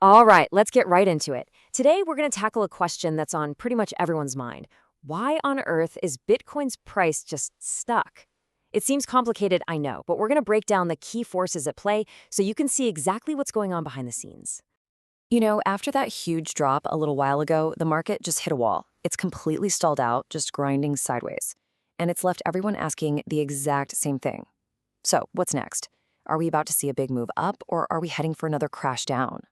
All right, let's get right into it. Today, we're going to tackle a question that's on pretty much everyone's mind. Why on earth is Bitcoin's price just stuck? It seems complicated, I know, but we're going to break down the key forces at play so you can see exactly what's going on behind the scenes. After that huge drop a little while ago, the market just hit a wall. It's completely stalled out, just grinding sideways. And it's left everyone asking the exact same thing. So, what's next? Are we about to see a big move up, or are we heading for another crash down?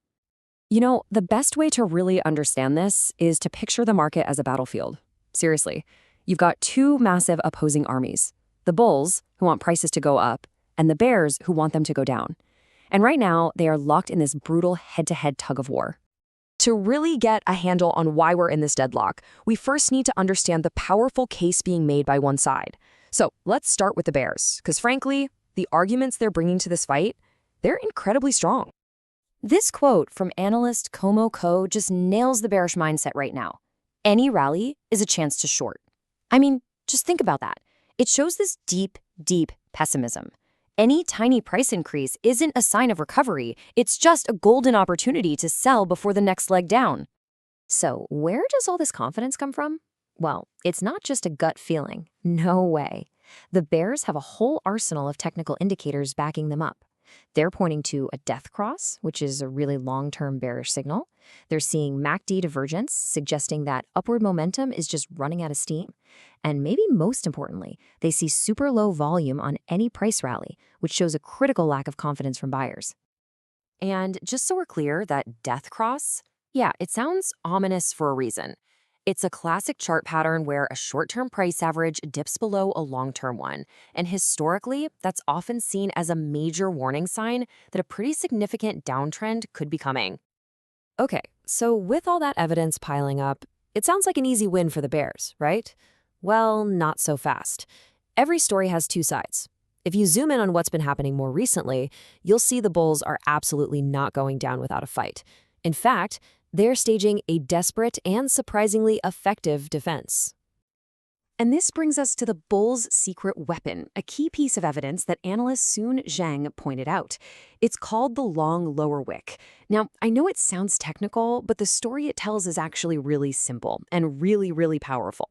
The best way to really understand this is to picture the market as a battlefield. Seriously, you've got two massive opposing armies. The bulls, who want prices to go up, and the bears, who want them to go down. And right now, they are locked in this brutal head-to-head tug of war. To really get a handle on why we're in this deadlock, we first need to understand the powerful case being made by one side. So let's start with the bears, because frankly, the arguments they're bringing to this fight, they're incredibly strong. This quote from analyst Como Ko just nails the bearish mindset right now. Any rally is a chance to short. I mean, just think about that. It shows this deep, deep pessimism. Any tiny price increase isn't a sign of recovery. It's just a golden opportunity to sell before the next leg down. So where does all this confidence come from? Well, it's not just a gut feeling. No way. The bears have a whole arsenal of technical indicators backing them up. They're pointing to a death cross, which is a really long-term bearish signal. They're seeing MACD divergence, suggesting that upward momentum is just running out of steam. And maybe most importantly, they see super low volume on any price rally, which shows a critical lack of confidence from buyers. And just so we're clear, that death cross, yeah, it sounds ominous for a reason. It's a classic chart pattern where a short-term price average dips below a long-term one. And historically, that's often seen as a major warning sign that a pretty significant downtrend could be coming. Okay, so with all that evidence piling up, it sounds like an easy win for the bears, right? Well, not so fast. Every story has two sides. If you zoom in on what's been happening more recently, you'll see the bulls are absolutely not going down without a fight. In fact, they're staging a desperate and surprisingly effective defense. And this brings us to the bull's secret weapon, a key piece of evidence that analyst Sun Zhang pointed out. It's called the long lower wick. Now, I know it sounds technical, but the story it tells is actually really simple and really, really powerful.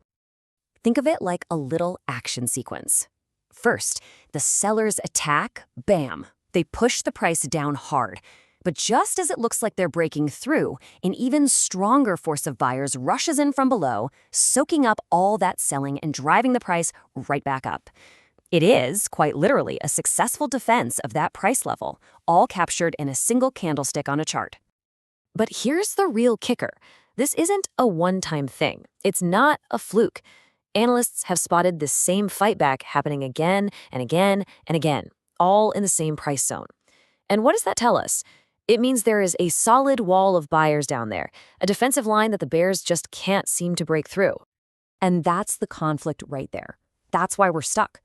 Think of it like a little action sequence. First, the sellers attack, bam. They push the price down hard. But just as it looks like they're breaking through, an even stronger force of buyers rushes in from below, soaking up all that selling and driving the price right back up. It is, quite literally, a successful defense of that price level, all captured in a single candlestick on a chart. But here's the real kicker. This isn't a one-time thing. It's not a fluke. Analysts have spotted this same fight back happening again and again and again, all in the same price zone. And what does that tell us? It means there is a solid wall of buyers down there, a defensive line that the bears just can't seem to break through. And that's the conflict right there. That's why we're stuck.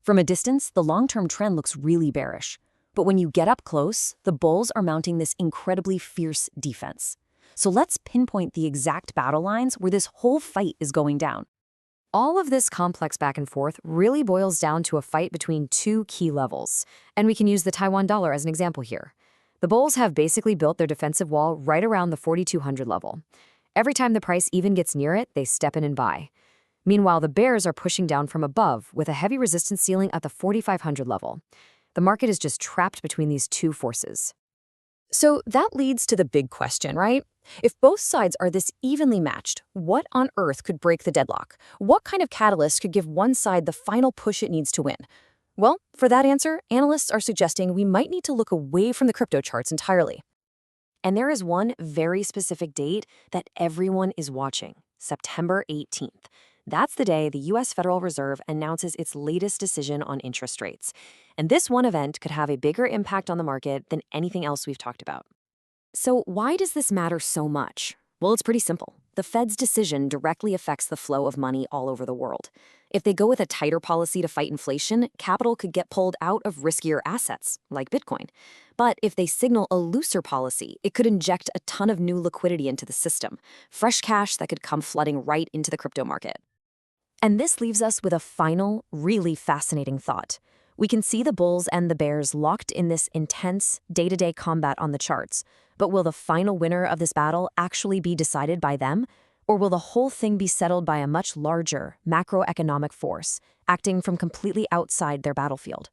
From a distance, the long-term trend looks really bearish. But when you get up close, the bulls are mounting this incredibly fierce defense. So let's pinpoint the exact battle lines where this whole fight is going down. All of this complex back and forth really boils down to a fight between two key levels. And we can use the Taiwan dollar as an example here. The bulls have basically built their defensive wall right around the 4,200 level. Every time the price even gets near it, they step in and buy. Meanwhile, the bears are pushing down from above with a heavy resistance ceiling at the 4,500 level. The market is just trapped between these two forces. So that leads to the big question, right? If both sides are this evenly matched, what on earth could break the deadlock? What kind of catalyst could give one side the final push it needs to win? Well, for that answer, analysts are suggesting we might need to look away from the crypto charts entirely. And there is one very specific date that everyone is watching, September 18th. That's the day the U.S. Federal Reserve announces its latest decision on interest rates. And this one event could have a bigger impact on the market than anything else we've talked about. So why does this matter so much? Well, it's pretty simple. The Fed's decision directly affects the flow of money all over the world. If they go with a tighter policy to fight inflation, capital could get pulled out of riskier assets, like Bitcoin. But if they signal a looser policy, it could inject a ton of new liquidity into the system, fresh cash that could come flooding right into the crypto market. And this leaves us with a final, really fascinating thought. We can see the bulls and the bears locked in this intense, day-to-day combat on the charts. But will the final winner of this battle actually be decided by them? Or will the whole thing be settled by a much larger, macroeconomic force, acting from completely outside their battlefield?